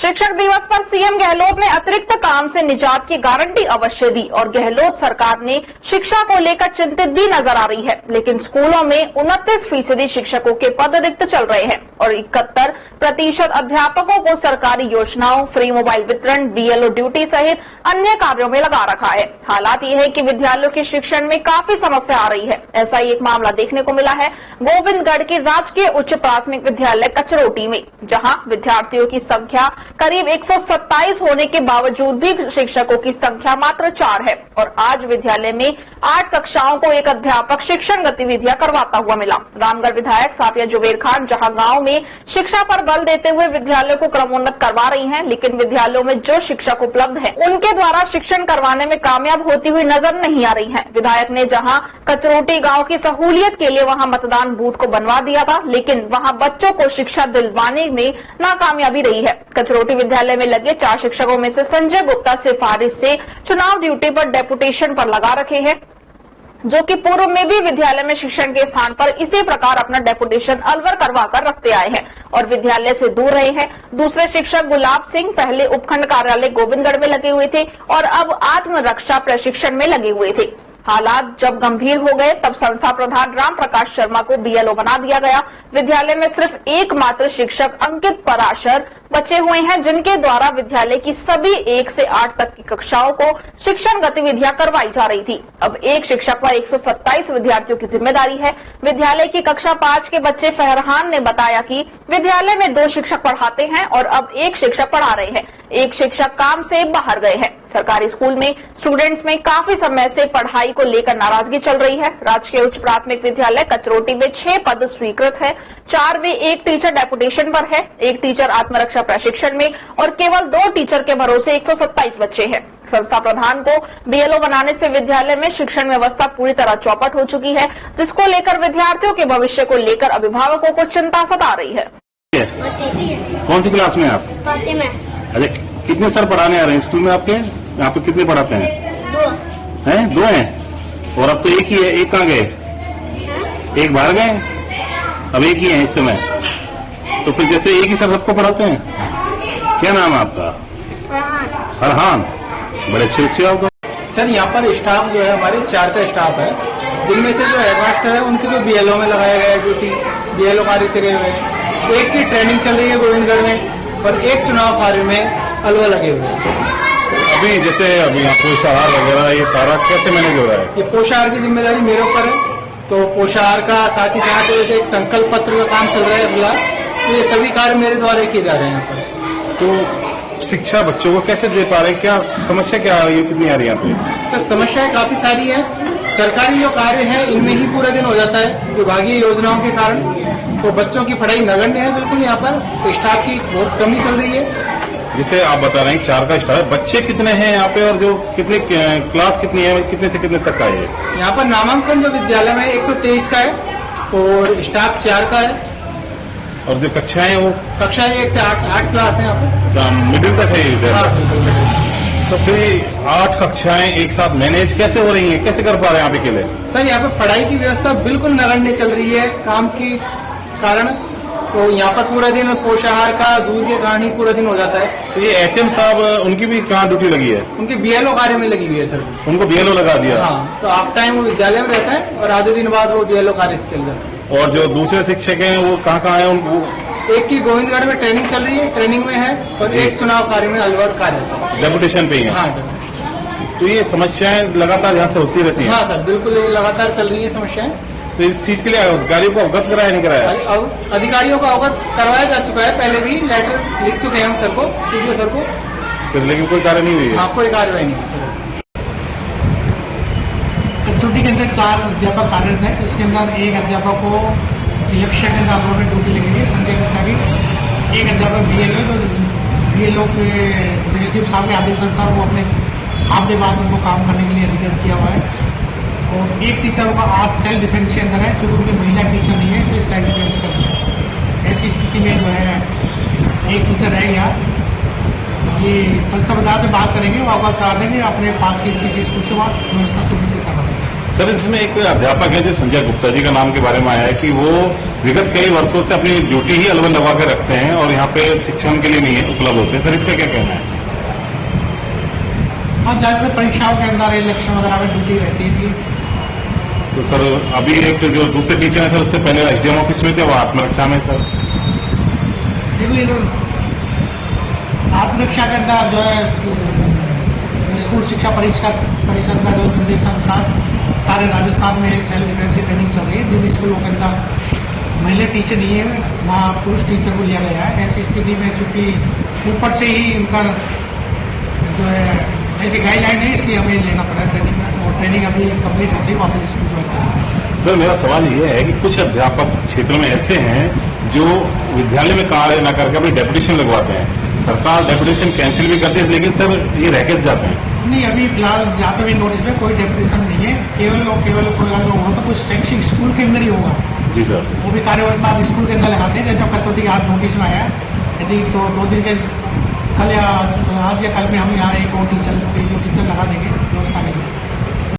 शिक्षक दिवस पर सीएम गहलोत ने अतिरिक्त काम से निजात की गारंटी अवश्य दी और गहलोत सरकार ने शिक्षा को लेकर चिंतित भी नजर आ रही है। लेकिन स्कूलों में 29% शिक्षकों के पद रिक्त चल रहे हैं और 71% अध्यापकों को सरकारी योजनाओं, फ्री मोबाइल वितरण, बीएलओ ड्यूटी सहित अन्य कार्यों में लगा रखा है। हालात ये है कि विद्यालयों के शिक्षण में काफी समस्या आ रही है। ऐसा ही एक मामला देखने को मिला है गोविंदगढ़ के राजकीय उच्च प्राथमिक विद्यालय कचरोटी में, जहां विद्यार्थियों की संख्या करीब 127 होने के बावजूद भी शिक्षकों की संख्या मात्र 4 है और आज विद्यालय में 8 कक्षाओं को एक अध्यापक शिक्षण गतिविधियां करवाता हुआ मिला। रामगढ़ विधायक साफिया जुबेर खान जहां गांव में शिक्षा पर बल देते हुए विद्यालयों को क्रमोन्नत करवा रही हैं, लेकिन विद्यालयों में जो शिक्षक उपलब्ध हैं, उनके द्वारा शिक्षण करवाने में कामयाब होती हुई नजर नहीं आ रही हैं। विधायक ने जहां कचरोटी गांव की सहूलियत के लिए वहां मतदान बूथ को बनवा दिया था, लेकिन वहां बच्चों को शिक्षा दिलवाने में नाकामयाबी रही है। कचरोटी विद्यालय में लगे 4 शिक्षकों में से संजय गुप्ता सिफारिश से चुनाव ड्यूटी पर डेपुटेशन पर लगा रखे हैं, जो कि पूर्व में भी विद्यालय में शिक्षण के स्थान पर इसी प्रकार अपना डेपुटेशन अलवर करवा कर रखते आए हैं और विद्यालय से दूर रहे हैं। दूसरे शिक्षक गुलाब सिंह पहले उपखंड कार्यालय गोविंदगढ़ में लगे हुए थे और अब आत्मरक्षा प्रशिक्षण में लगे हुए थे। हालात जब गंभीर हो गए तब संस्था प्रधान राम प्रकाश शर्मा को बीएलओ बना दिया गया। विद्यालय में सिर्फ एकमात्र शिक्षक अंकित पराशर बचे हुए हैं, जिनके द्वारा विद्यालय की सभी 1 से 8 तक की कक्षाओं को शिक्षण गतिविधियां करवाई जा रही थी। अब एक शिक्षक पर 127 विद्यार्थियों की जिम्मेदारी है। विद्यालय की कक्षा 5 के बच्चे फहरहान ने बताया कि विद्यालय में 2 शिक्षक पढ़ाते हैं और अब 1 शिक्षक पढ़ा रहे हैं। 1 शिक्षक काम से बाहर गए हैं। सरकारी स्कूल में स्टूडेंट्स में काफी समय से पढ़ाई को लेकर नाराजगी चल रही है। राजकीय उच्च प्राथमिक विद्यालय कचरोटी में 6 पद स्वीकृत है, 4 में 1 टीचर डेपुटेशन पर है, 1 टीचर आत्मरक्षा प्रशिक्षण में और केवल 2 टीचर के भरोसे 127 बच्चे हैं। संस्था प्रधान को बीएलओ बनाने से विद्यालय में शिक्षण व्यवस्था पूरी तरह चौपट हो चुकी है, जिसको लेकर विद्यार्थियों के भविष्य को लेकर अभिभावकों को चिंता सता रही है। कौन सी क्लास में आप? 5वीं में। अरे कितने सर पढ़ाने आ रहे हैं स्कूल में आपके? यहाँ पे कितने पढ़ाते हैं? 2 हैं? 2 हैं और अब तो 1 ही है। 1 कहाँ गए? 1 बाहर गए, अब 1 ही है इस समय। तो फिर जैसे 1 ही सर सबको पढ़ाते हैं। क्या नाम है आपका? फरहान। बड़े अच्छे आप तो। सर यहाँ पर स्टाफ जो है हमारे 4 का स्टाफ है, जिनमें से जो हेडमास्टर है उनकी जो बीएलओ में लगाया गया है ड्यूटी, बीएलओ कार्य से गए हुए हैं। 1 की ट्रेनिंग चल रही है गोविंदगढ़ में और 1 चुनाव कार्य में अलवर लगे हुए हैं। अभी जैसे अभी पोषाहार वगैरह ये सारा कैसे मैनेज हो रहा है? ये पोषाहार की जिम्मेदारी मेरे ऊपर है, तो पोषाहार का साथ ही साथ एक संकल्प पत्र का काम चल रहा है अगला, तो ये सभी कार्य मेरे द्वारा किए जा रहे हैं यहाँ पर। तो शिक्षा बच्चों को कैसे दे पा रहे हैं? क्या समस्या क्या आ रही है, कितनी आ रही है यहाँ पे? सर समस्याएं काफी सारी है। सरकारी जो कार्य है इनमें ही पूरा दिन हो जाता है विभागीय योजनाओं के कारण, तो बच्चों की पढ़ाई नगण्य है बिल्कुल। यहाँ पर तो स्टाफ की बहुत कमी चल रही है। जैसे आप बता रहे हैं 4 का स्टाफ है, बच्चे कितने हैं यहाँ पे और जो कितने क्लास कितनी है, कितने से कितने तक का है? यहाँ पर नामांकन जो विद्यालय में 123 का है और स्टाफ 4 का है और जो कक्षाएं वो कक्षाएं 1 से 8 क्लास है यहाँ पर। मिडिल तक है इधर। हाँ, बिल्कुल। तो फिर 8 कक्षाएं एक साथ मैनेज कैसे हो रही हैं, कैसे कर पा रहे हैं आप अकेले? सर यहाँ पर पढ़ाई की व्यवस्था बिल्कुल नगण्य चल रही है काम की कारण, तो यहाँ पर पूरा दिन पोषाहार का दूध के कारण ही पूरा दिन हो जाता है। तो ये एचएम साहब उनकी भी कहाँ ड्यूटी लगी है? उनकी बीएलओ कार्य में लगी हुई है सर। उनको बीएलओ लगा दिया? हाँ, तो आप टाइम वो विद्यालय में रहता है और आधे दिन बाद वो बीएलओ कार्य से चल जाता है। और जो दूसरे शिक्षक हैं वो कहाँ हैं? उनको 1 की गोविंदगढ़ में ट्रेनिंग चल रही है, ट्रेनिंग में है, और 1 चुनाव कार्य में अलवर कार्य डेपुटेशन पे ही है। हाँ, तो ये समस्याएं लगातार यहाँ से होती रहती हैं? हाँ सर, बिल्कुल ये लगातार चल रही है समस्याएं। तो इस चीज के लिए अधिकारियों को अवगत कराया नहीं कराया? अधिकारियों को अवगत करवाया जा चुका है, पहले भी लेटर लिख चुके हैं हम सर को, सीडीओ सर को, फिर लेकिन कोई कार्य नहीं हुई है? हाँ, कोई कार्रवाई नहीं है सर। कचौटी के अंदर 4 अध्यापक कार्यरत है, इसके अंदर 1 अध्यापक को इलेक्शन के आधार में ड्यूटी लगी है, संजय गुप्ता की। 1 अध्यापक बीएलओ, तो बीएलओ के डिस्ट्रिक्ट साहब के आदेश अनुसार वो अपने हाफ डे बाद उनको काम करने के लिए अधिकृत किया हुआ है। और 1 टीचर का आप सेल्फ डिफेंस के अंदर है, क्योंकि उनकी महिला टीचर नहीं है, इसलिए सेल्फ डिफेंस करते हैं। ऐसी स्थिति में जो है 1 टीचर रह गया। ये संस्था प्रधान से बात करेंगे, वो अवगत करा देंगे अपने पास की किसी स्कूल से वहाँ व्यवस्था सुनिश्चित करवा देंगे। सर इसमें एक अध्यापक है जो संजय गुप्ता जी का नाम के बारे में आया है कि वो विगत कई वर्षों से अपनी ड्यूटी ही अलवन लगा के रखते हैं और यहाँ पे शिक्षण के लिए नहीं उपलब्ध होते हैं। सर इसका क्या कहना है? हाँ, ज्यादातर परीक्षाओं के अंदर इलेक्शन वगैरह में ड्यूटी रहती थी। तो सर अभी एक जो दूसरे टीचर है सर उससे पहले एसडीएम ऑफिस में थे, वो आत्मरक्षा में सर। देखो ये लोग आत्मरक्षा के अंदर जो है स्कूल शिक्षा परिषद का जो निर्देशानुसार सारे राजस्थान में सेल्फ डिफेंस की ट्रेनिंग चल रही है। जिन स्कूलों के अंदर महिला टीचर नहीं है वहाँ पुरुष टीचर को लिया गया है। ऐसी स्थिति में चूंकि ऊपर से ही उनका जो है ऐसी गाइडलाइन है, इसलिए हमें लेना पड़ा ट्रेनिंग, और ट्रेनिंग अभी कंप्लीट होती है वापस स्कूल ज्वाइन करना। सर मेरा सवाल ये है कि कुछ अध्यापक क्षेत्र में ऐसे हैं जो विद्यालय में कार्य न करके अपनी डेपुटेशन लगवाते हैं। सरकार डेपुटेशन कैंसिल भी करती है, लेकिन सर ये रह कैसे जाते हैं? नहीं, अभी फिलहाल जाते हुए नोटिस में कोई डेपुटेशन नहीं है। केवल और केवल कोई अगर होगा तो कुछ शैक्षिक स्कूल के अंदर ही होगा। जी सर। वो भी कार्य व्यवस्था आप स्कूल के अंदर लगाते हैं। जैसे कसौटी का आज नोटिस में आया है, यदि तो 2 दिन के कल या आज या कल में हम यहाँ एक और टीचर लगा देंगे